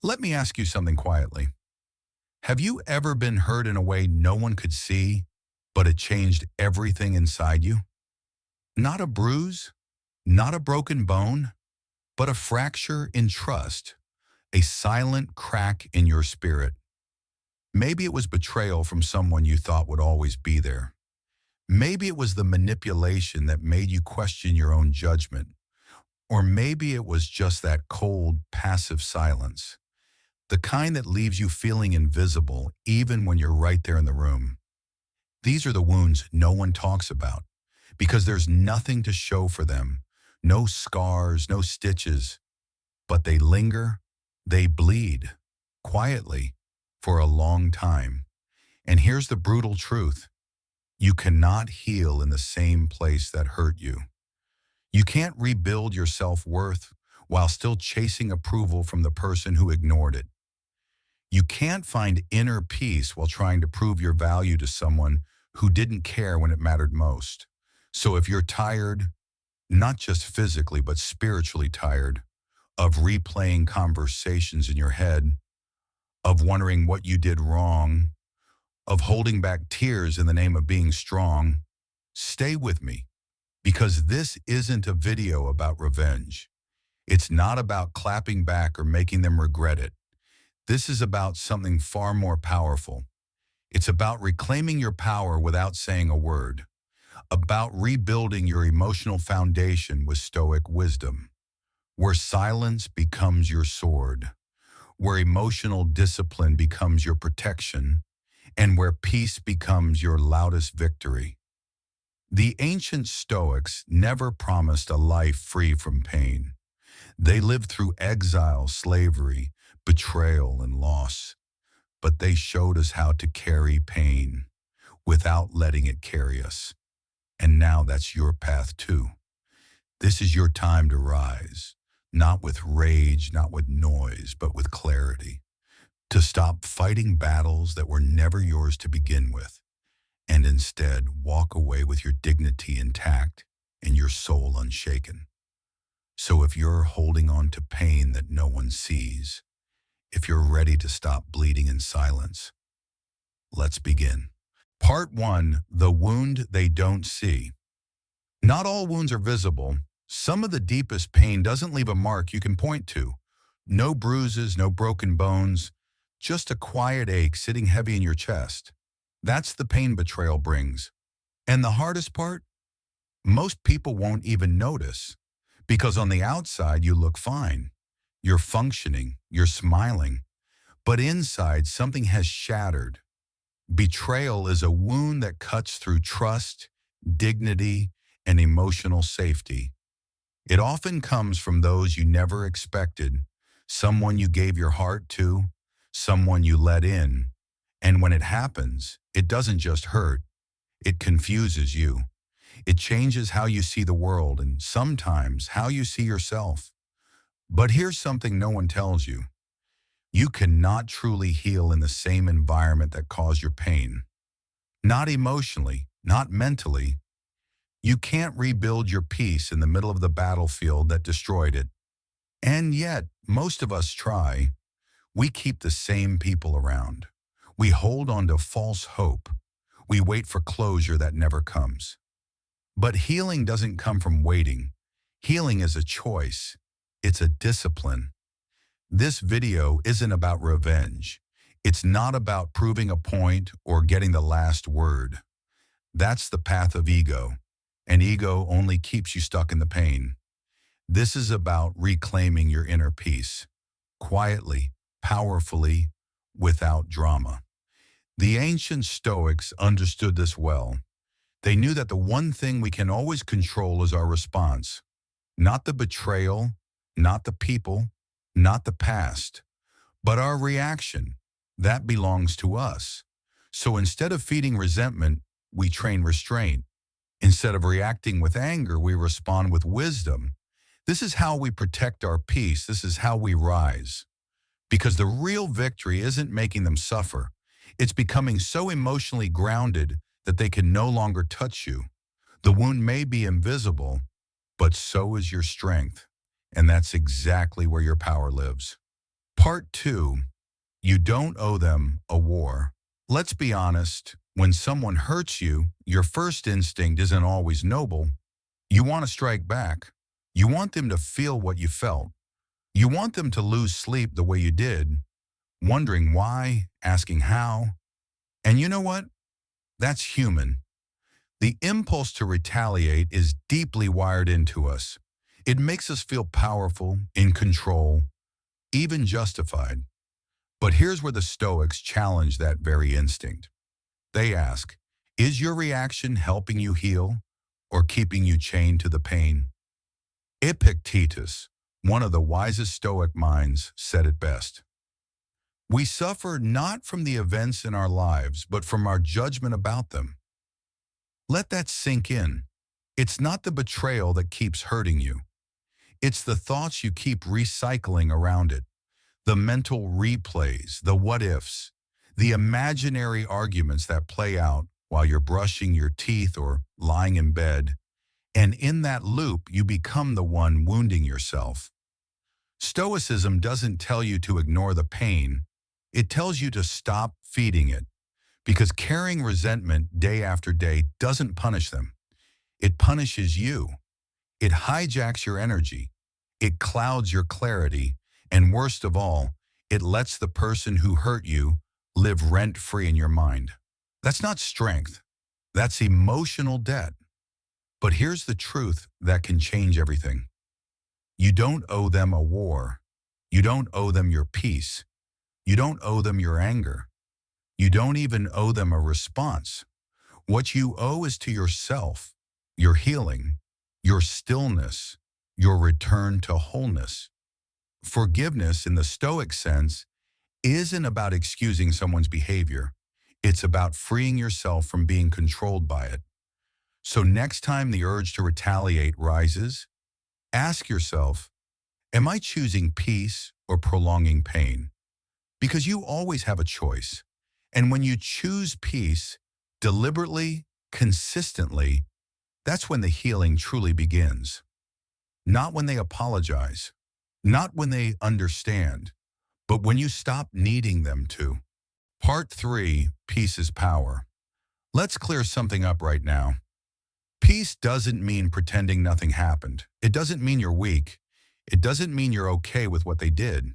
Let me ask you something quietly. Have you ever been hurt in a way no one could see, but it changed everything inside you? Not a bruise, not a broken bone, but a fracture in trust, a silent crack in your spirit. Maybe it was betrayal from someone you thought would always be there. Maybe it was the manipulation that made you question your own judgment. Or maybe it was just that cold, passive silence, the kind that leaves you feeling invisible even when you're right there in the room. These are the wounds no one talks about because there's nothing to show for them. No scars, no stitches, but they linger, they bleed, quietly, for a long time. And here's the brutal truth. You cannot heal in the same place that hurt you. You can't rebuild your self-worth while still chasing approval from the person who ignored it. You can't find inner peace while trying to prove your value to someone who didn't care when it mattered most. So if you're tired, not just physically but spiritually tired, of replaying conversations in your head, of wondering what you did wrong, of holding back tears in the name of being strong, stay with me, because this isn't a video about revenge. It's not about clapping back or making them regret it. This is about something far more powerful. It's about reclaiming your power without saying a word, about rebuilding your emotional foundation with Stoic wisdom, where silence becomes your sword, where emotional discipline becomes your protection, and where peace becomes your loudest victory. The ancient Stoics never promised a life free from pain. They lived through exile, slavery, betrayal, and loss, but they showed us how to carry pain without letting it carry us. And now that's your path too. This is your time to rise, not with rage, not with noise, but with clarity, to stop fighting battles that were never yours to begin with, and instead walk away with your dignity intact and your soul unshaken. So if you're holding on to pain that no one sees, if you're ready to stop bleeding in silence, let's begin. Part 1, the wound they don't see. Not all wounds are visible. Some of the deepest pain doesn't leave a mark you can point to. No bruises, no broken bones, just a quiet ache sitting heavy in your chest. That's the pain betrayal brings. And the hardest part? Most people won't even notice, because on the outside you look fine. You're functioning, you're smiling, but inside something has shattered. Betrayal is a wound that cuts through trust, dignity, and emotional safety. It often comes from those you never expected, someone you gave your heart to, someone you let in. And when it happens, it doesn't just hurt, it confuses you. It changes how you see the world and sometimes how you see yourself. But here's something no one tells you. You cannot truly heal in the same environment that caused your pain. Not emotionally, not mentally. You can't rebuild your peace in the middle of the battlefield that destroyed it. And yet, most of us try. We keep the same people around. We hold on to false hope. We wait for closure that never comes. But healing doesn't come from waiting. Healing is a choice. It's a discipline. This video isn't about revenge. It's not about proving a point or getting the last word. That's the path of ego, and ego only keeps you stuck in the pain. This is about reclaiming your inner peace, quietly, powerfully, without drama. The ancient Stoics understood this well. They knew that the one thing we can always control is our response, not the betrayal, not the people, not the past, but our reaction. That belongs to us. So instead of feeding resentment, we train restraint. Instead of reacting with anger, we respond with wisdom. This is how we protect our peace. This is how we rise. Because the real victory isn't making them suffer. It's becoming so emotionally grounded that they can no longer touch you. The wound may be invisible, but so is your strength. And that's exactly where your power lives. Part 2. You don't owe them a war. Let's be honest, when someone hurts you, your first instinct isn't always noble. You want to strike back. You want them to feel what you felt. You want them to lose sleep the way you did, wondering why, asking how. And you know what? That's human. The impulse to retaliate is deeply wired into us. It makes us feel powerful, in control, even justified. But here's where the Stoics challenge that very instinct. They ask, is your reaction helping you heal or keeping you chained to the pain? Epictetus, one of the wisest Stoic minds, said it best. We suffer not from the events in our lives, but from our judgment about them. Let that sink in. It's not the betrayal that keeps hurting you. It's the thoughts you keep recycling around it. The mental replays, the what-ifs, the imaginary arguments that play out while you're brushing your teeth or lying in bed. And in that loop, you become the one wounding yourself. Stoicism doesn't tell you to ignore the pain. It tells you to stop feeding it. Because carrying resentment day after day doesn't punish them. It punishes you. It hijacks your energy. It clouds your clarity. And worst of all, it lets the person who hurt you live rent-free in your mind. That's not strength. That's emotional debt. But here's the truth that can change everything. You don't owe them a war. You don't owe them your peace. You don't owe them your anger. You don't even owe them a response. What you owe is to yourself, your healing, your stillness, your return to wholeness. Forgiveness, in the Stoic sense, isn't about excusing someone's behavior. It's about freeing yourself from being controlled by it. So next time the urge to retaliate rises, ask yourself, am I choosing peace or prolonging pain? Because you always have a choice. And when you choose peace, deliberately, consistently, that's when the healing truly begins. Not when they apologize, not when they understand, but when you stop needing them to. Part 3, Peace is Power. Let's clear something up right now. Peace doesn't mean pretending nothing happened. It doesn't mean you're weak. It doesn't mean you're okay with what they did.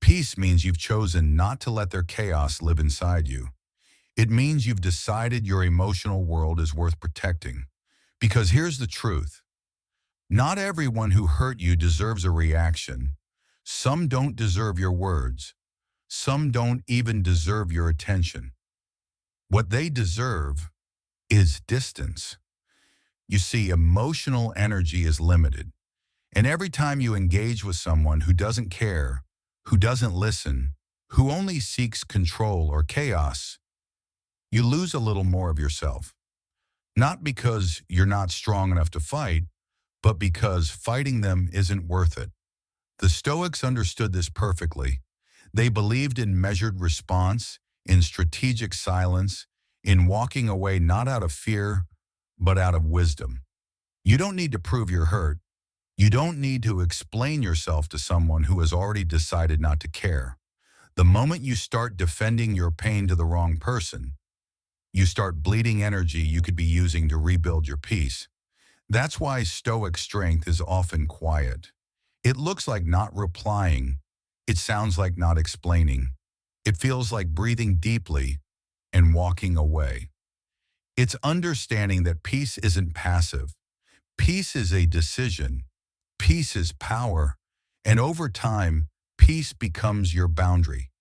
Peace means you've chosen not to let their chaos live inside you. It means you've decided your emotional world is worth protecting. Because here's the truth. Not everyone who hurt you deserves a reaction. Some don't deserve your words. Some don't even deserve your attention. What they deserve is distance. You see, emotional energy is limited. And every time you engage with someone who doesn't care, who doesn't listen, who only seeks control or chaos, you lose a little more of yourself. Not because you're not strong enough to fight, but because fighting them isn't worth it. The Stoics understood this perfectly. They believed in measured response, in strategic silence, in walking away not out of fear, but out of wisdom. You don't need to prove you're hurt. You don't need to explain yourself to someone who has already decided not to care. The moment you start defending your pain to the wrong person, you start bleeding energy you could be using to rebuild your peace. That's why Stoic strength is often quiet. It looks like not replying. It sounds like not explaining. It feels like breathing deeply and walking away. It's understanding that peace isn't passive. Peace is a decision. Peace is power. And over time, peace becomes your boundary.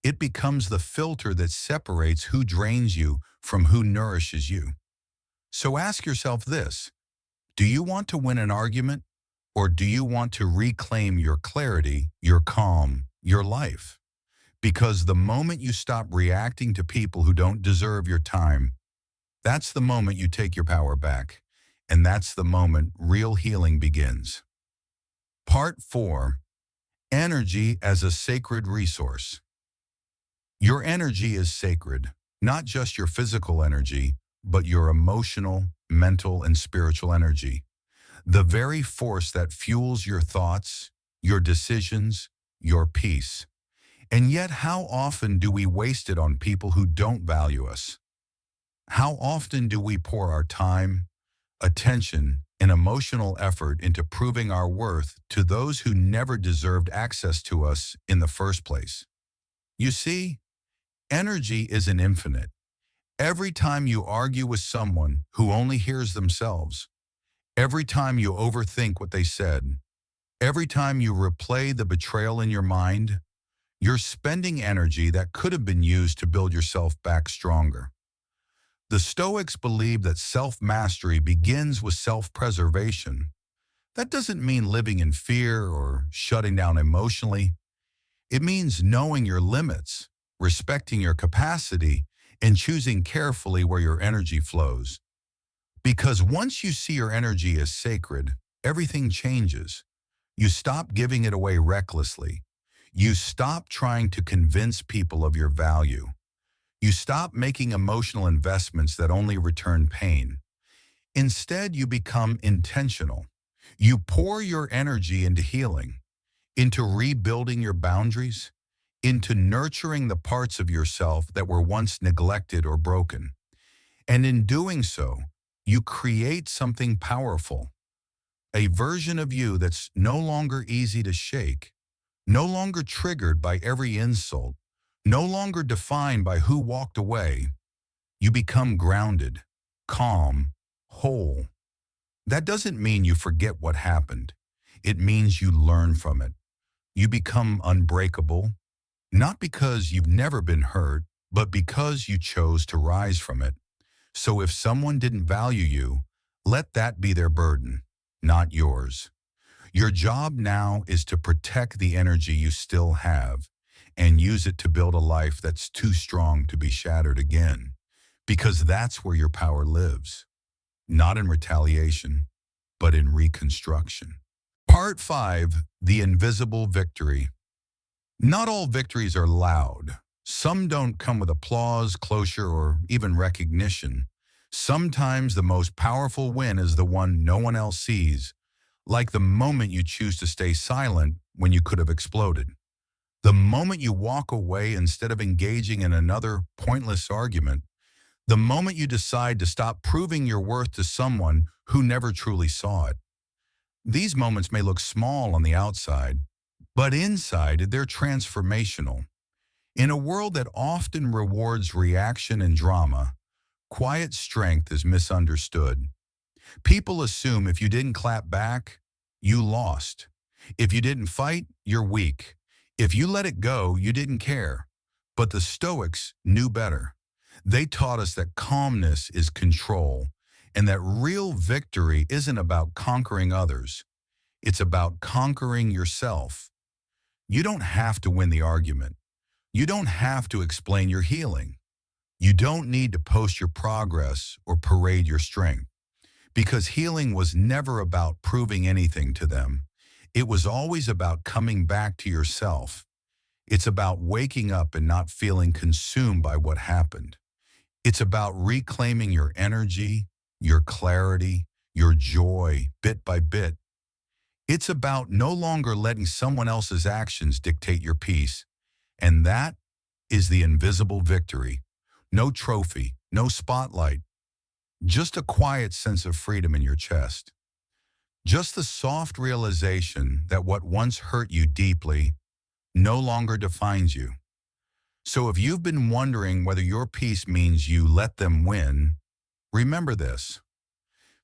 It becomes the filter that separates who drains you from who nourishes you. So ask yourself this. Do you want to win an argument, or do you want to reclaim your clarity, your calm, your life? Because the moment you stop reacting to people who don't deserve your time, that's the moment you take your power back. And that's the moment real healing begins. Part 4. Energy as a sacred resource. Your energy is sacred, not just your physical energy, but your emotional, mental, and spiritual energy. The very force that fuels your thoughts, your decisions, your peace. And yet, how often do we waste it on people who don't value us? How often do we pour our time, attention, and emotional effort into proving our worth to those who never deserved access to us in the first place? You see, energy isn't infinite. Every time you argue with someone who only hears themselves, every time you overthink what they said, every time you replay the betrayal in your mind, you're spending energy that could have been used to build yourself back stronger. The Stoics believe that self-mastery begins with self-preservation. That doesn't mean living in fear or shutting down emotionally. It means knowing your limits, respecting your capacity, and choosing carefully where your energy flows. Because once you see your energy as sacred, everything changes. You stop giving it away recklessly. You stop trying to convince people of your value. You stop making emotional investments that only return pain. Instead, you become intentional. You pour your energy into healing, into rebuilding your boundaries, into nurturing the parts of yourself that were once neglected or broken. And in doing so, you create something powerful, a version of you that's no longer easy to shake, no longer triggered by every insult, no longer defined by who walked away. You become grounded, calm, whole. That doesn't mean you forget what happened. It means you learn from it. You become unbreakable, not because you've never been hurt, but because you chose to rise from it. So if someone didn't value you, let that be their burden, not yours. Your job now is to protect the energy you still have and use it to build a life that's too strong to be shattered again. Because that's where your power lives, not in retaliation, but in reconstruction. Part 5, The Invisible Victory. Not all victories are loud. Some don't come with applause, closure, or even recognition. Sometimes the most powerful win is the one no one else sees, like the moment you choose to stay silent when you could have exploded. The moment you walk away instead of engaging in another pointless argument. The moment you decide to stop proving your worth to someone who never truly saw it. These moments may look small on the outside, but inside they're transformational. In a world that often rewards reaction and drama, quiet strength is misunderstood. People assume if you didn't clap back, you lost. If you didn't fight, you're weak. If you let it go, you didn't care. But the Stoics knew better. They taught us that calmness is control, and that real victory isn't about conquering others. It's about conquering yourself. You don't have to win the argument. You don't have to explain your healing. You don't need to post your progress or parade your strength. Because healing was never about proving anything to them. It was always about coming back to yourself. It's about waking up and not feeling consumed by what happened. It's about reclaiming your energy, your clarity, your joy, bit by bit. It's about no longer letting someone else's actions dictate your peace. And that is the invisible victory. No trophy, no spotlight, just a quiet sense of freedom in your chest. Just the soft realization that what once hurt you deeply no longer defines you. So if you've been wondering whether your peace means you let them win, remember this.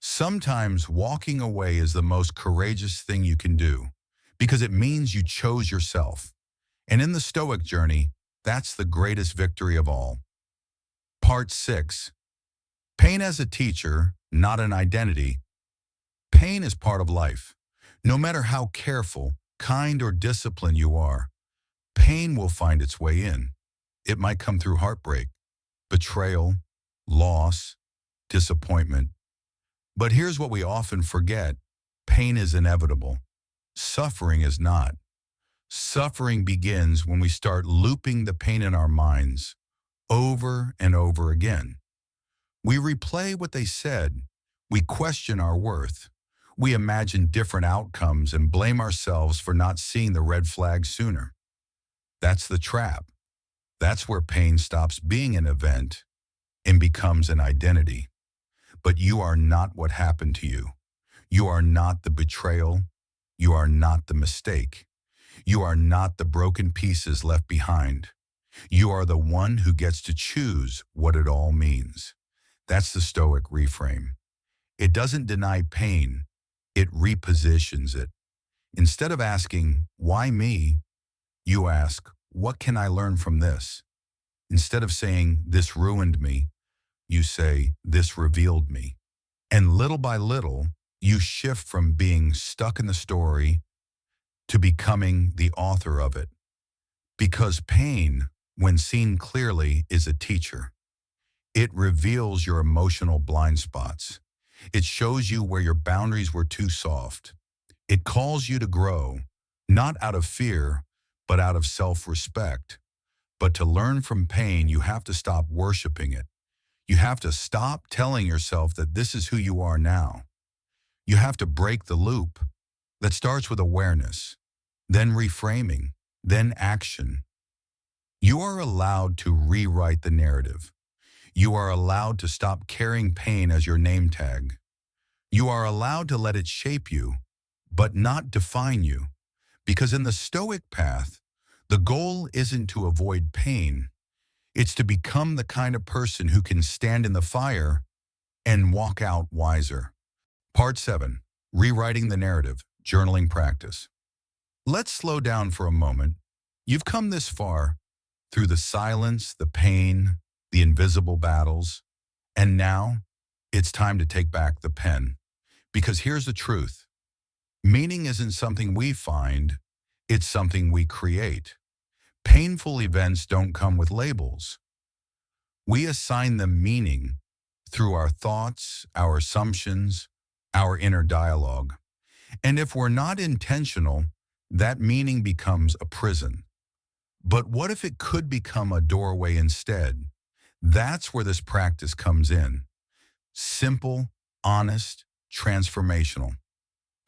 Sometimes walking away is the most courageous thing you can do because it means you chose yourself. And in the Stoic journey, that's the greatest victory of all. Part 6. Pain as a teacher, not an identity. Pain is part of life. No matter how careful, kind, or disciplined you are, pain will find its way in. It might come through heartbreak, betrayal, loss, disappointment. But here's what we often forget. Pain is inevitable. Suffering is not. Suffering begins when we start looping the pain in our minds over and over again. We replay what they said. We question our worth. We imagine different outcomes and blame ourselves for not seeing the red flag sooner. That's the trap. That's where pain stops being an event and becomes an identity. But you are not what happened to you. You are not the betrayal. You are not the mistake. You are not the broken pieces left behind. You are the one who gets to choose what it all means. That's the Stoic reframe. It doesn't deny pain, it repositions it. Instead of asking, why me? You ask, what can I learn from this? Instead of saying, this ruined me, you say, this revealed me. And little by little, you shift from being stuck in the story to becoming the author of it. Because pain, when seen clearly, is a teacher. It reveals your emotional blind spots. It shows you where your boundaries were too soft. It calls you to grow, not out of fear, but out of self-respect. But to learn from pain, you have to stop worshiping it. You have to stop telling yourself that this is who you are now. You have to break the loop. That starts with awareness, then reframing, then action. You are allowed to rewrite the narrative. You are allowed to stop carrying pain as your name tag. You are allowed to let it shape you, but not define you. Because in the Stoic path, the goal isn't to avoid pain. It's to become the kind of person who can stand in the fire and walk out wiser. Part 7. Rewriting the narrative, journaling practice. Let's slow down for a moment. You've come this far through the silence, the pain, the invisible battles, and now it's time to take back the pen. Because here's the truth. Meaning isn't something we find, it's something we create. Painful events don't come with labels. We assign them meaning through our thoughts, our assumptions, our inner dialogue. And if we're not intentional, that meaning becomes a prison. But what if it could become a doorway instead? That's where this practice comes in. Simple, honest, transformational.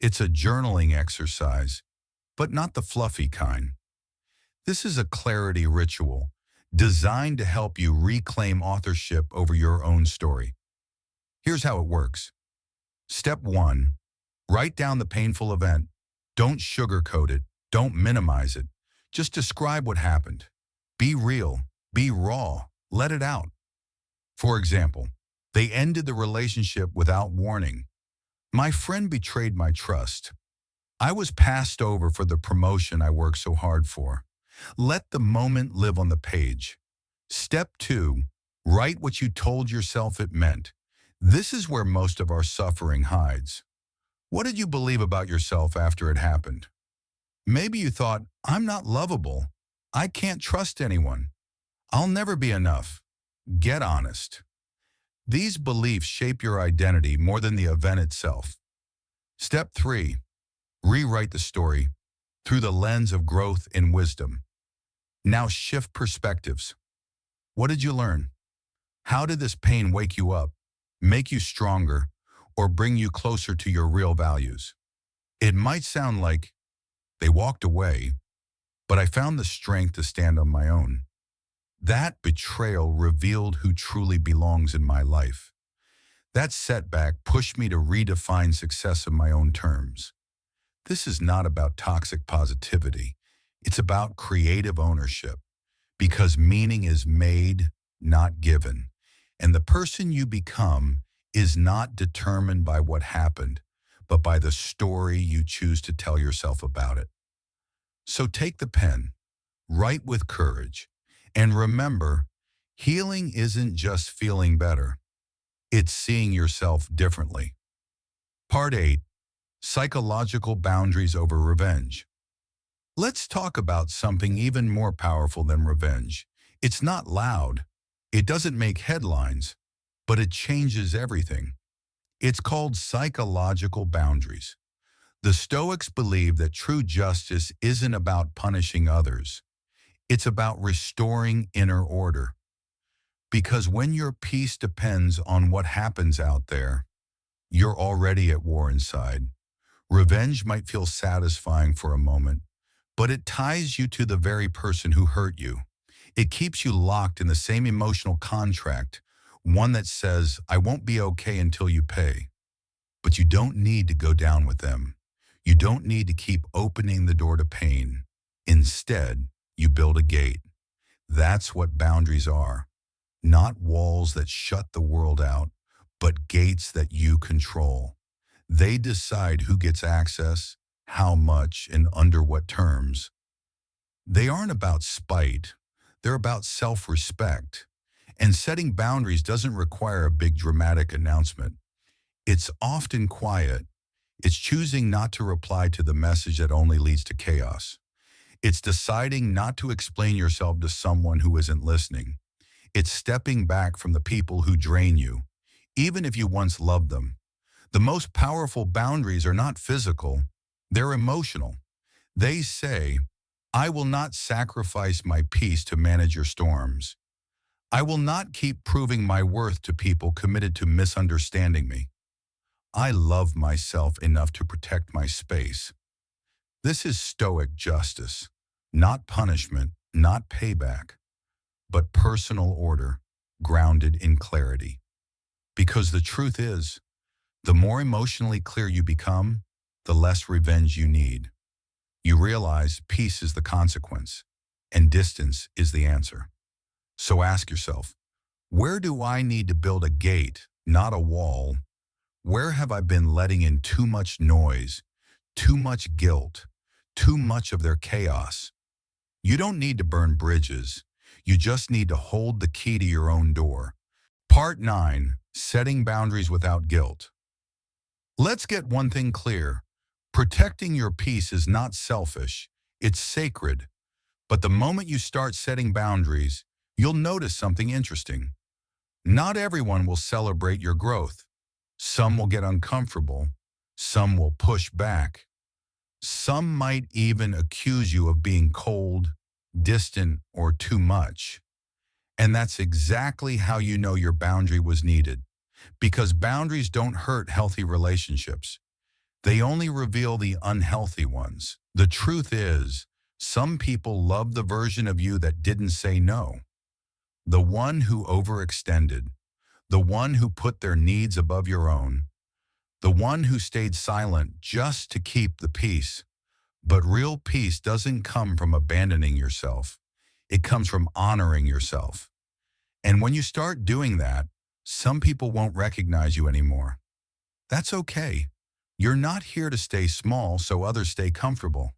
It's a journaling exercise, but not the fluffy kind. This is a clarity ritual designed to help you reclaim authorship over your own story. Here's how it works. Step 1, write down the painful event. Don't sugarcoat it. Don't minimize it. Just describe what happened. Be real. Be raw. Let it out. For example, they ended the relationship without warning. My friend betrayed my trust. I was passed over for the promotion I worked so hard for. Let the moment live on the page. Step 2, write what you told yourself it meant. This is where most of our suffering hides. What did you believe about yourself after it happened? Maybe you thought, I'm not lovable. I can't trust anyone. I'll never be enough. Get honest. These beliefs shape your identity more than the event itself. Step 3, rewrite the story through the lens of growth and wisdom. Now shift perspectives. What did you learn? How did this pain wake you up, make you stronger, or bring you closer to your real values? It might sound like they walked away, but I found the strength to stand on my own. That betrayal revealed who truly belongs in my life. That setback pushed me to redefine success on my own terms. This is not about toxic positivity. It's about creative ownership, because meaning is made, not given. And the person you become is not determined by what happened, but by the story you choose to tell yourself about it. So take the pen, write with courage, and remember, healing isn't just feeling better. It's seeing yourself differently. Part 8. Psychological boundaries over revenge. Let's talk about something even more powerful than revenge. It's not loud. It doesn't make headlines, but it changes everything. It's called psychological boundaries. The Stoics believe that true justice isn't about punishing others. It's about restoring inner order. Because when your peace depends on what happens out there, you're already at war inside. Revenge might feel satisfying for a moment, but it ties you to the very person who hurt you. It keeps you locked in the same emotional contract, one that says, I won't be okay until you pay. But you don't need to go down with them. You don't need to keep opening the door to pain. Instead, you build a gate. That's what boundaries are. Not walls that shut the world out, but gates that you control. They decide who gets access, how much, and under what terms. They aren't about spite. They're about self-respect. And setting boundaries doesn't require a big dramatic announcement. It's often quiet. It's choosing not to reply to the message that only leads to chaos. It's deciding not to explain yourself to someone who isn't listening. It's stepping back from the people who drain you, even if you once loved them. The most powerful boundaries are not physical, they're emotional. They say, I will not sacrifice my peace to manage your storms. I will not keep proving my worth to people committed to misunderstanding me. I love myself enough to protect my space. This is Stoic justice, not punishment, not payback, but personal order, grounded in clarity. Because the truth is, the more emotionally clear you become, the less revenge you need. You realize peace is the consequence, and distance is the answer. So ask yourself, where do I need to build a gate, not a wall? Where have I been letting in too much noise, too much guilt, too much of their chaos? You don't need to burn bridges. You just need to hold the key to your own door. Part 9, Setting Boundaries Without Guilt. Let's get one thing clear. Protecting your peace is not selfish. It's sacred. But the moment you start setting boundaries, you'll notice something interesting. Not everyone will celebrate your growth. Some will get uncomfortable. Some will push back. Some might even accuse you of being cold, distant, or too much. And that's exactly how you know your boundary was needed. Because boundaries don't hurt healthy relationships. They only reveal the unhealthy ones. The truth is, some people love the version of you that didn't say no. The one who overextended. The one who put their needs above your own. The one who stayed silent just to keep the peace. But real peace doesn't come from abandoning yourself. It comes from honoring yourself. And when you start doing that, some people won't recognize you anymore. That's okay. You're not here to stay small so others stay comfortable.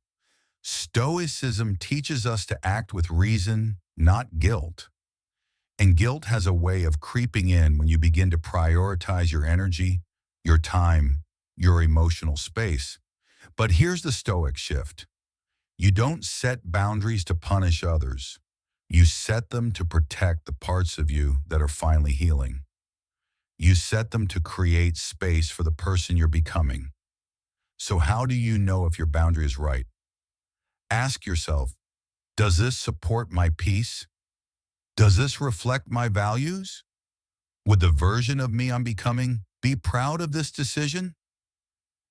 Stoicism teaches us to act with reason, not guilt. And guilt has a way of creeping in when you begin to prioritize your energy, your time, your emotional space. But here's the Stoic shift. You don't set boundaries to punish others. You set them to protect the parts of you that are finally healing. You set them to create space for the person you're becoming. So how do you know if your boundary is right? Ask yourself, does this support my peace? Does this reflect my values? Would the version of me I'm becoming be proud of this decision?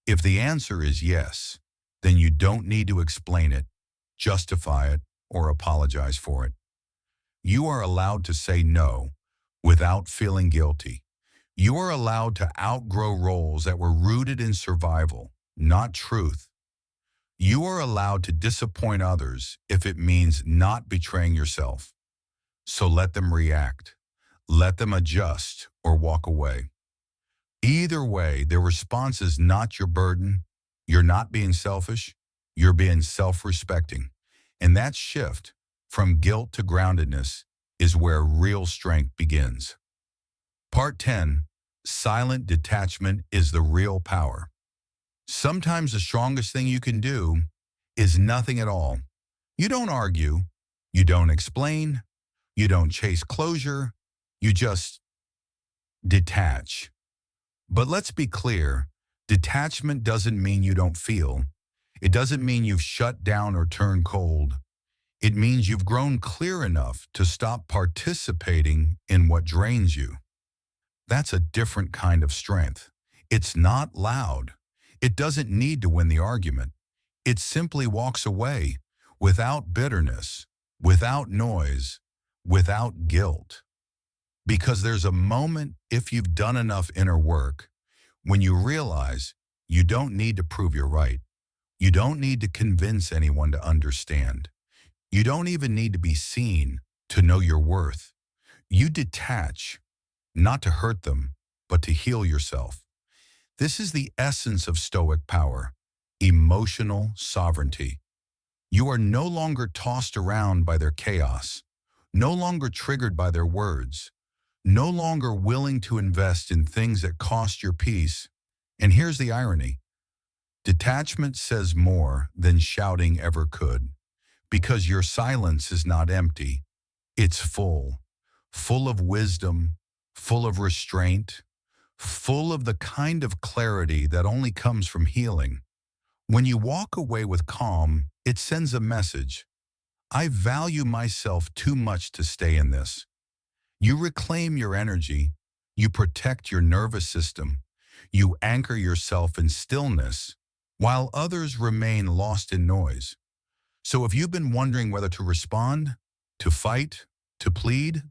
If the answer is yes, then you don't need to explain it, justify it, or apologize for it. You are allowed to say no without feeling guilty. You are allowed to outgrow roles that were rooted in survival, not truth. You are allowed to disappoint others if it means not betraying yourself. So let them react. Let them adjust or walk away. Either way, their response is not your burden. You're not being selfish. You're being self-respecting. And that shift from guilt to groundedness is where real strength begins. Part 10, Silent detachment is the real power. Sometimes the strongest thing you can do is nothing at all. You don't argue. You don't explain. You don't chase closure. You just detach. But let's be clear, detachment doesn't mean you don't feel. It doesn't mean you've shut down or turned cold. It means you've grown clear enough to stop participating in what drains you. That's a different kind of strength. It's not loud. It doesn't need to win the argument. It simply walks away, without bitterness, without noise, without guilt. Because there's a moment, if you've done enough inner work, when you realize you don't need to prove you're right. You don't need to convince anyone to understand. You don't even need to be seen to know your worth. You detach, not to hurt them, but to heal yourself. This is the essence of Stoic power, emotional sovereignty. You are no longer tossed around by their chaos, no longer triggered by their words, no longer willing to invest in things that cost your peace. And here's the irony. Detachment says more than shouting ever could, because your silence is not empty. It's full, full of wisdom, full of restraint, full of the kind of clarity that only comes from healing. When you walk away with calm, it sends a message. I value myself too much to stay in this. You reclaim your energy, you protect your nervous system, you anchor yourself in stillness, while others remain lost in noise. So if you've been wondering whether to respond, to fight, to plead,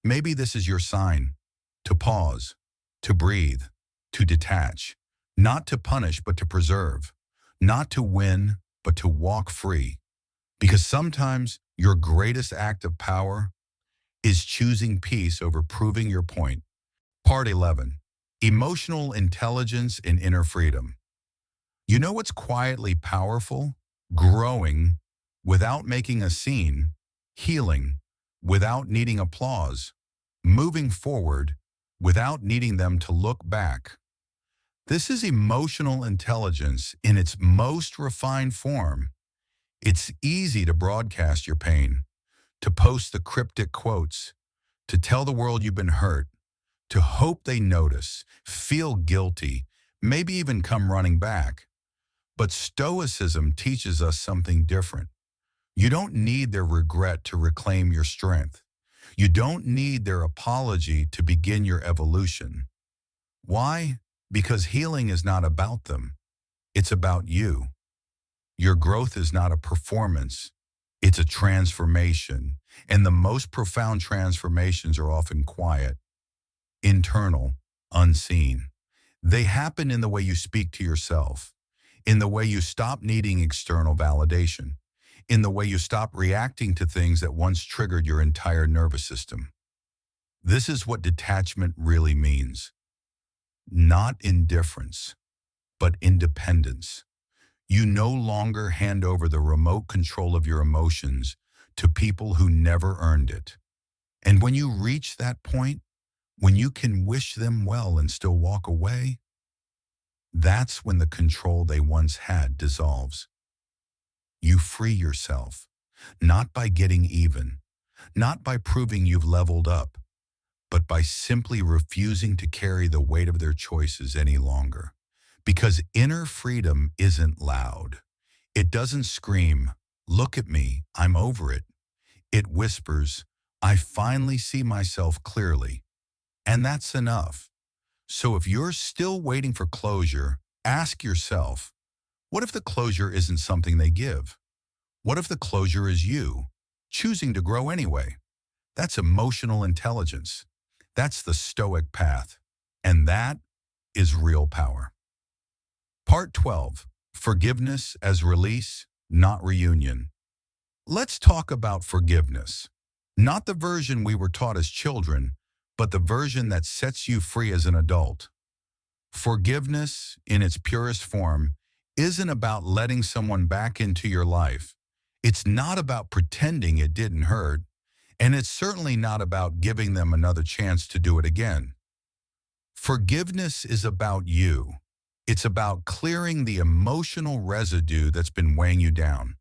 maybe this is your sign. To pause, to breathe, to detach, not to punish but to preserve, not to win but to walk free. Because sometimes your greatest act of power is choosing peace over proving your point. Part 11. Emotional intelligence and inner freedom. You know what's quietly powerful? Growing without making a scene, healing without needing applause, moving forward without needing them to look back. This is emotional intelligence in its most refined form. It's easy to broadcast your pain, to post the cryptic quotes, to tell the world you've been hurt, to hope they notice, feel guilty, maybe even come running back. But Stoicism teaches us something different. You don't need their regret to reclaim your strength. You don't need their apology to begin your evolution. Why? Because healing is not about them. It's about you. Your growth is not a performance. It's a transformation. And the most profound transformations are often quiet, internal, unseen. They happen in the way you speak to yourself, in the way you stop needing external validation, in the way you stop reacting to things that once triggered your entire nervous system. This is what detachment really means. Not indifference, but independence. You no longer hand over the remote control of your emotions to people who never earned it. And when you reach that point, when you can wish them well and still walk away, that's when the control they once had dissolves. You free yourself, not by getting even, not by proving you've leveled up, but by simply refusing to carry the weight of their choices any longer. Because inner freedom isn't loud. It doesn't scream, "Look at me, I'm over it." It whispers, "I finally see myself clearly." And that's enough. So if you're still waiting for closure, ask yourself, what if the closure isn't something they give? What if the closure is you, choosing to grow anyway? That's emotional intelligence. That's the Stoic path. And that is real power. Part 12. Forgiveness as release, not reunion. Let's talk about forgiveness. Not the version we were taught as children, but the version that sets you free as an adult. Forgiveness, in its purest form, isn't about letting someone back into your life. It's not about pretending it didn't hurt, and it's certainly not about giving them another chance to do it again. Forgiveness is about you. It's about clearing the emotional residue that's been weighing you down.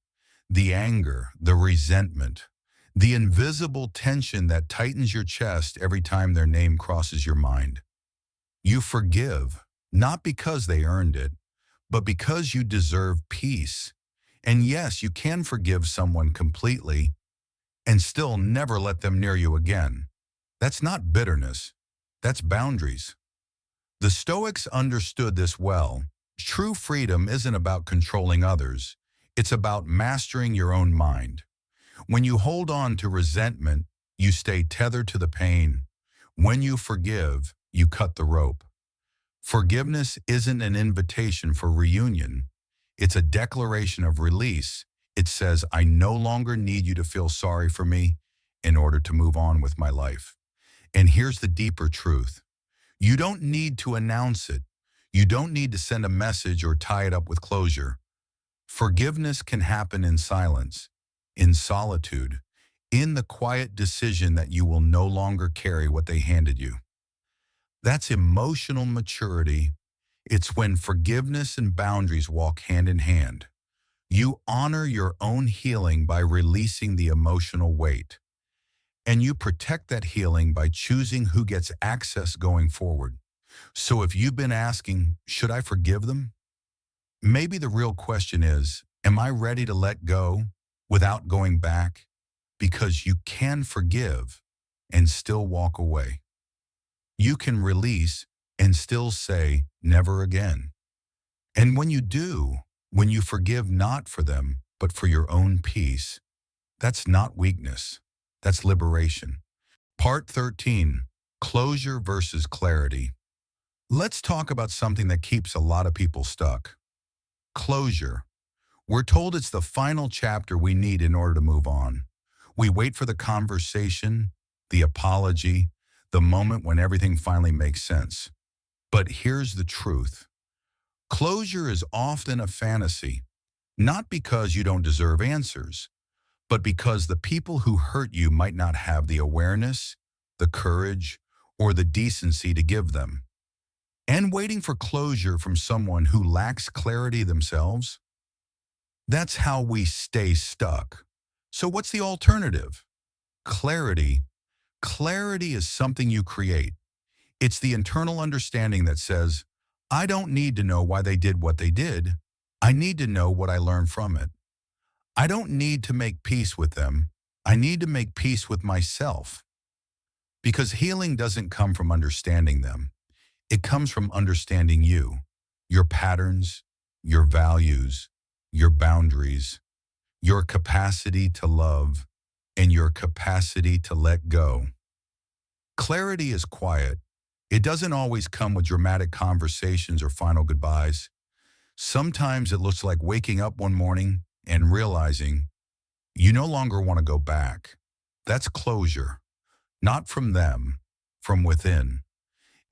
The anger, the resentment, the invisible tension that tightens your chest every time their name crosses your mind. You forgive, not because they earned it, but because you deserve peace. And yes, you can forgive someone completely and still never let them near you again. That's not bitterness. That's boundaries. The Stoics understood this well. True freedom isn't about controlling others. It's about mastering your own mind. When you hold on to resentment, you stay tethered to the pain. When you forgive, you cut the rope. Forgiveness isn't an invitation for reunion. It's a declaration of release. It says, I no longer need you to feel sorry for me in order to move on with my life. And here's the deeper truth. You don't need to announce it. You don't need to send a message or tie it up with closure. Forgiveness can happen in silence, in solitude, in the quiet decision that you will no longer carry what they handed you. That's emotional maturity. It's when forgiveness and boundaries walk hand in hand. You honor your own healing by releasing the emotional weight. And you protect that healing by choosing who gets access going forward. So if you've been asking, should I forgive them? Maybe the real question is, am I ready to let go without going back? Because you can forgive and still walk away. You can release and still say, never again. And when you do, when you forgive not for them, but for your own peace, that's not weakness. That's liberation. Part 13, closure versus clarity. Let's talk about something that keeps a lot of people stuck. Closure. We're told it's the final chapter we need in order to move on. We wait for the conversation, the apology, the moment when everything finally makes sense. But here's the truth. Closure is often a fantasy, not because you don't deserve answers, but because the people who hurt you might not have the awareness, the courage, or the decency to give them. And waiting for closure from someone who lacks clarity themselves, that's how we stay stuck. So what's the alternative? Clarity. Clarity is something you create. It's the internal understanding that says, I don't need to know why they did what they did. I need to know what I learned from it. I don't need to make peace with them. I need to make peace with myself. Because healing doesn't come from understanding them. It comes from understanding you, your patterns, your values, your boundaries, your capacity to love, and your capacity to let go. Clarity is quiet. It doesn't always come with dramatic conversations or final goodbyes. Sometimes it looks like waking up one morning and realizing you no longer want to go back. That's closure, not from them, from within.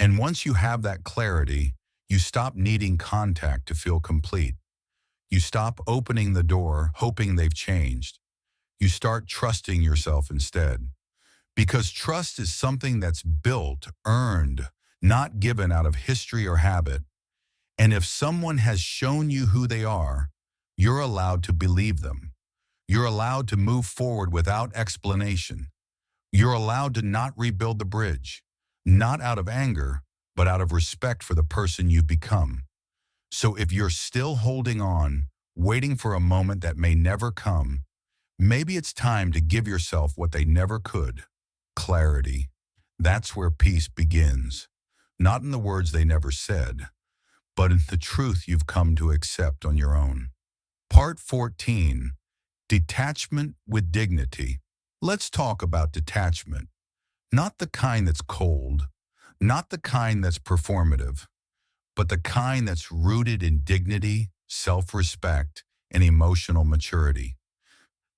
And once you have that clarity, you stop needing contact to feel complete. You stop opening the door, hoping they've changed. You start trusting yourself instead. Because trust is something that's built, earned, not given out of history or habit. And if someone has shown you who they are, you're allowed to believe them. You're allowed to move forward without explanation. You're allowed to not rebuild the bridge, not out of anger, but out of respect for the person you've become. So if you're still holding on, waiting for a moment that may never come, maybe it's time to give yourself what they never could. Clarity. That's where peace begins. Not in the words they never said, but in the truth you've come to accept on your own. Part 14. Detachment with dignity. Let's talk about detachment. Not the kind that's cold, not the kind that's performative, but the kind that's rooted in dignity, self-respect, and emotional maturity.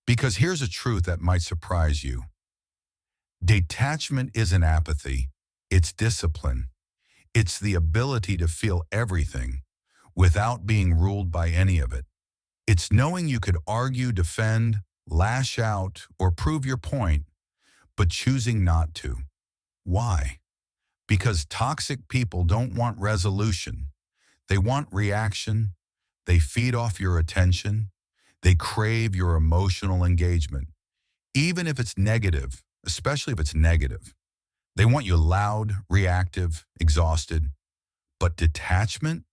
Because here's a truth that might surprise you. Detachment isn't apathy, it's discipline. It's the ability to feel everything without being ruled by any of it. It's knowing you could argue, defend, lash out, or prove your point, but choosing not to. Why? Because toxic people don't want resolution. They want reaction. They feed off your attention. They crave your emotional engagement, even if it's negative, especially if it's negative. They want you loud, reactive, exhausted. But detachment?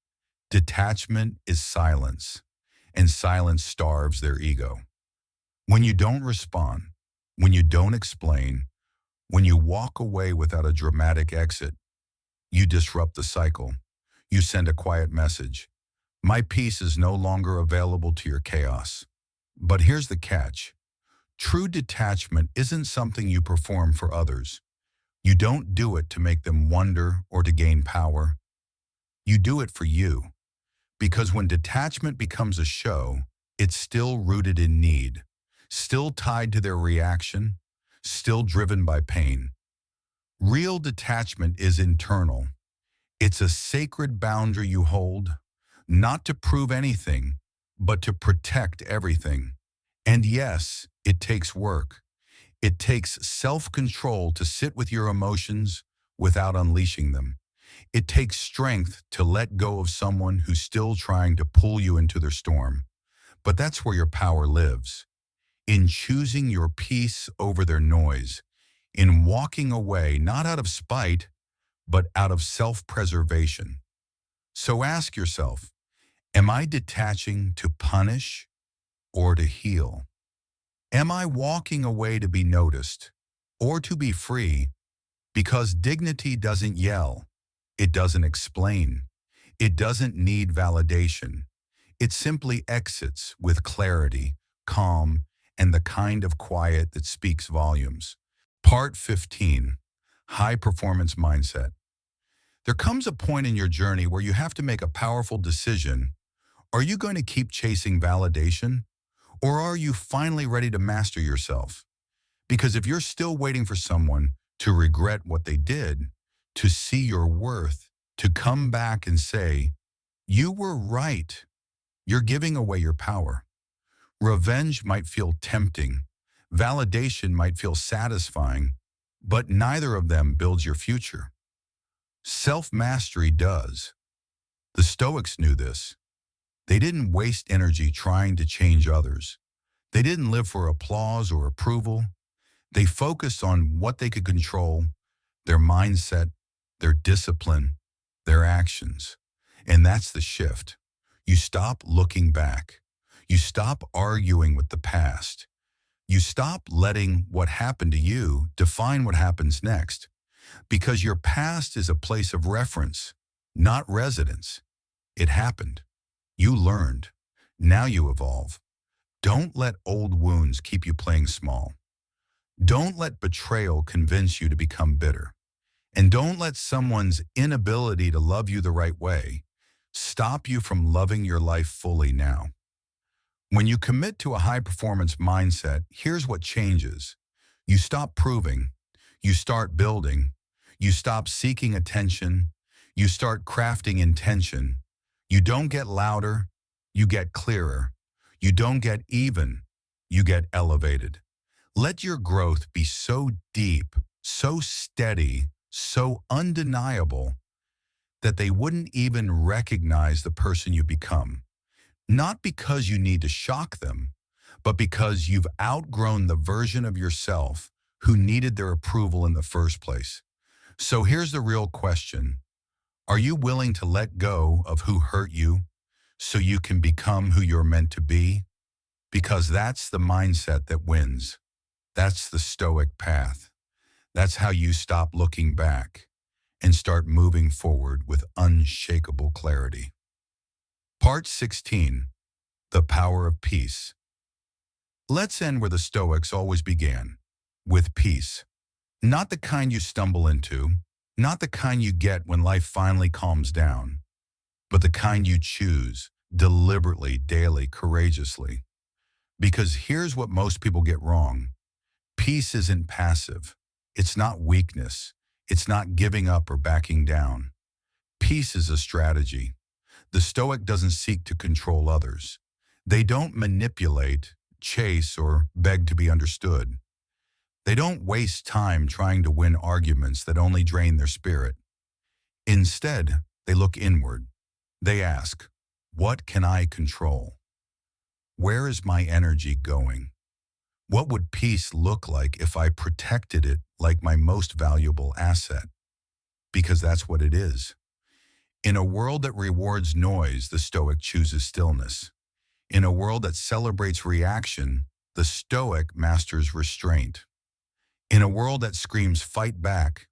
Detachment is silence, and silence starves their ego. When you don't respond, when you don't explain, when you walk away without a dramatic exit, you disrupt the cycle. You send a quiet message. My peace is no longer available to your chaos. But here's the catch. True detachment isn't something you perform for others. You don't do it to make them wonder or to gain power. You do it for you. Because when detachment becomes a show, it's still rooted in need, still tied to their reaction, still driven by pain. Real detachment is internal. It's a sacred boundary you hold, not to prove anything, but to protect everything. And yes, it takes work. It takes self-control to sit with your emotions without unleashing them. It takes strength to let go of someone who's still trying to pull you into their storm. But that's where your power lives. In choosing your peace over their noise. In walking away not out of spite, but out of self-preservation. So ask yourself, am I detaching to punish or to heal? Am I walking away to be noticed or to be free? Because dignity doesn't yell. It doesn't explain. It doesn't need validation. It simply exits with clarity, calm, and the kind of quiet that speaks volumes. Part 15. High Performance Mindset. There comes a point in your journey where you have to make a powerful decision. Are you going to keep chasing validation? Or are you finally ready to master yourself? Because if you're still waiting for someone to regret what they did, to see your worth, to come back and say, you were right, you're giving away your power. Revenge might feel tempting. Validation might feel satisfying, but neither of them builds your future. Self-mastery does. The Stoics knew this. They didn't waste energy trying to change others. They didn't live for applause or approval. They focused on what they could control, their mindset, their discipline, their actions. And that's the shift. You stop looking back. You stop arguing with the past. You stop letting what happened to you define what happens next. Because your past is a place of reference, not residence. It happened. You learned. Now you evolve. Don't let old wounds keep you playing small. Don't let betrayal convince you to become bitter. And don't let someone's inability to love you the right way stop you from loving your life fully now. When you commit to a high-performance mindset, here's what changes. You stop proving. You start building. You stop seeking attention. You start crafting intention. You don't get louder. You get clearer. You don't get even. You get elevated. Let your growth be so deep, so steady, so undeniable that they wouldn't even recognize the person you become. Not because you need to shock them, but because you've outgrown the version of yourself who needed their approval in the first place. So here's the real question. Are you willing to let go of who hurt you so you can become who you're meant to be? Because that's the mindset that wins. That's the Stoic path. That's how you stop looking back and start moving forward with unshakable clarity. Part 16. The Power of Peace. Let's end where the Stoics always began, with peace. Not the kind you stumble into, not the kind you get when life finally calms down, but the kind you choose, deliberately, daily, courageously. Because here's what most people get wrong. Peace isn't passive. It's not weakness. It's not giving up or backing down. Peace is a strategy. The Stoic doesn't seek to control others. They don't manipulate, chase, or beg to be understood. They don't waste time trying to win arguments that only drain their spirit. Instead, they look inward. They ask, what can I control? Where is my energy going? What would peace look like if I protected it like my most valuable asset? Because that's what it is. In a world that rewards noise, the Stoic chooses stillness. In a world that celebrates reaction, the Stoic masters restraint. In a world that screams fight back,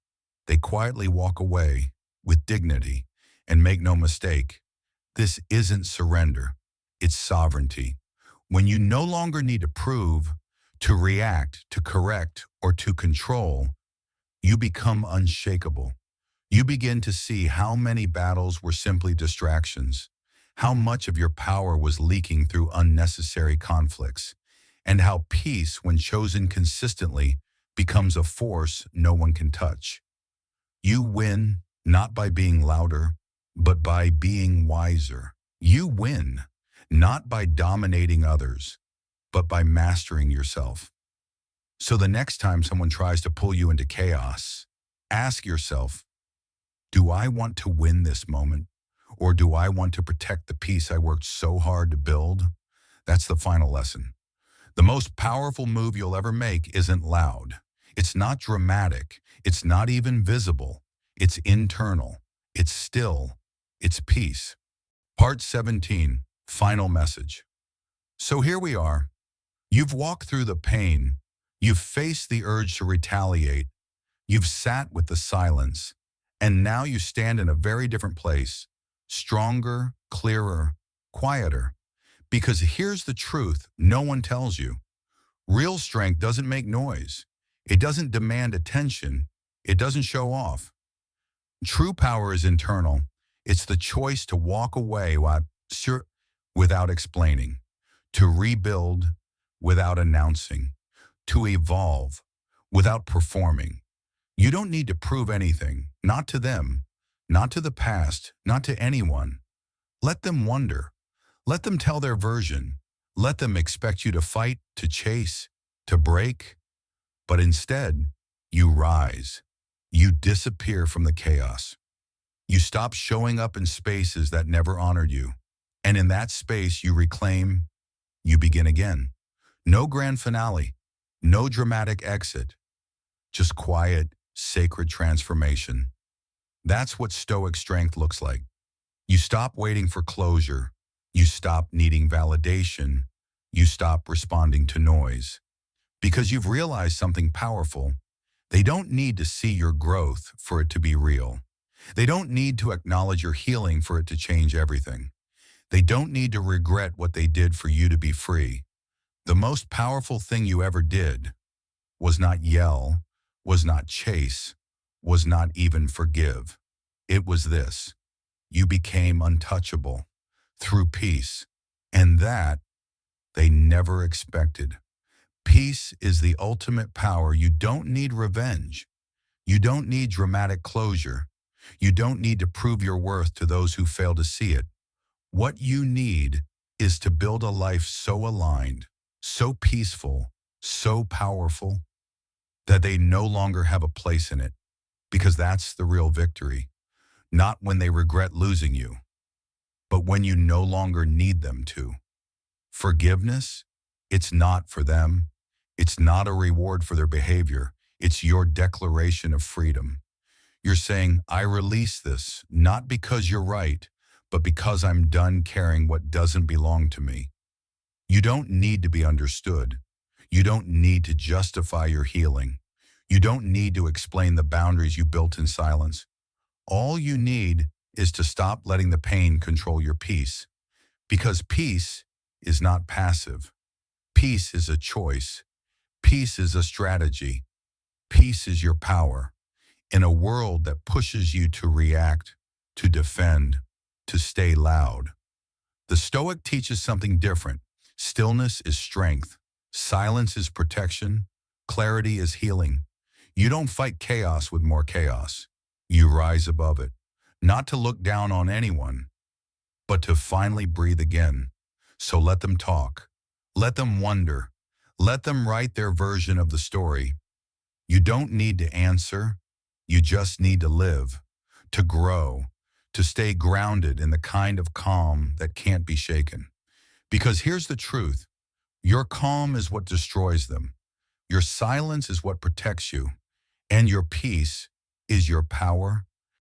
they quietly walk away with dignity. And make no mistake, This isn't surrender, it's sovereignty. When you no longer need to prove, to react, to correct, or to control, you become unshakable. You begin to see how many battles were simply distractions, how much of your power was leaking through unnecessary conflicts, and how peace, when chosen consistently, becomes a force no one can touch. You win not by being louder, but by being wiser. You win not by dominating others, but by mastering yourself. So the next time someone tries to pull you into chaos, ask yourself, do I want to win this moment? Or do I want to protect the peace I worked so hard to build? That's the final lesson. The most powerful move you'll ever make isn't loud. It's not dramatic. It's not even visible. It's internal. It's still. It's peace. Part 17, final message. So here we are. You've walked through the pain. You've faced the urge to retaliate. You've sat with the silence. And now you stand in a very different place. Stronger, clearer, quieter. Because here's the truth no one tells you. Real strength doesn't make noise. It doesn't demand attention. It doesn't show off. True power is internal. It's the choice to walk away without explaining, to rebuild without announcing, to evolve without performing. You don't need to prove anything, not to them, not to the past, not to anyone. Let them wonder. Let them tell their version. Let them expect you to fight, to chase, to break. But instead, you rise. You disappear from the chaos. You stop showing up in spaces that never honored you. And in that space, you reclaim, you begin again. No grand finale, no dramatic exit, just quiet, sacred transformation. That's what Stoic strength looks like. You stop waiting for closure. You stop needing validation. You stop responding to noise. Because you've realized something powerful. They don't need to see your growth for it to be real. They don't need to acknowledge your healing for it to change everything. They don't need to regret what they did for you to be free. The most powerful thing you ever did was not yell, was not chase, was not even forgive. It was this. You became untouchable through peace, and that they never expected. Peace is the ultimate power. You don't need revenge. You don't need dramatic closure. You don't need to prove your worth to those who fail to see it. What you need is to build a life so aligned, so peaceful, so powerful, that they no longer have a place in it. Because that's the real victory. Not when they regret losing you, but when you no longer need them to. Forgiveness, it's not for them. It's not a reward for their behavior. It's your declaration of freedom. You're saying, I release this, not because you're right, but because I'm done carrying what doesn't belong to me. You don't need to be understood. You don't need to justify your healing. You don't need to explain the boundaries you built in silence. All you need is to stop letting the pain control your peace. Because peace is not passive. Peace is a choice. Peace is a strategy. Peace is your power. In a world that pushes you to react, to defend, to stay loud. The Stoic teaches something different. Stillness is strength. Silence is protection. Clarity is healing. You don't fight chaos with more chaos. You rise above it. Not to look down on anyone, but to finally breathe again. So let them talk. Let them wonder. Let them write their version of the story. You don't need to answer. You just need to live, to grow, to stay grounded in the kind of calm that can't be shaken. Because here's the truth. Your calm is what destroys them. Your silence is what protects you. And your peace is your power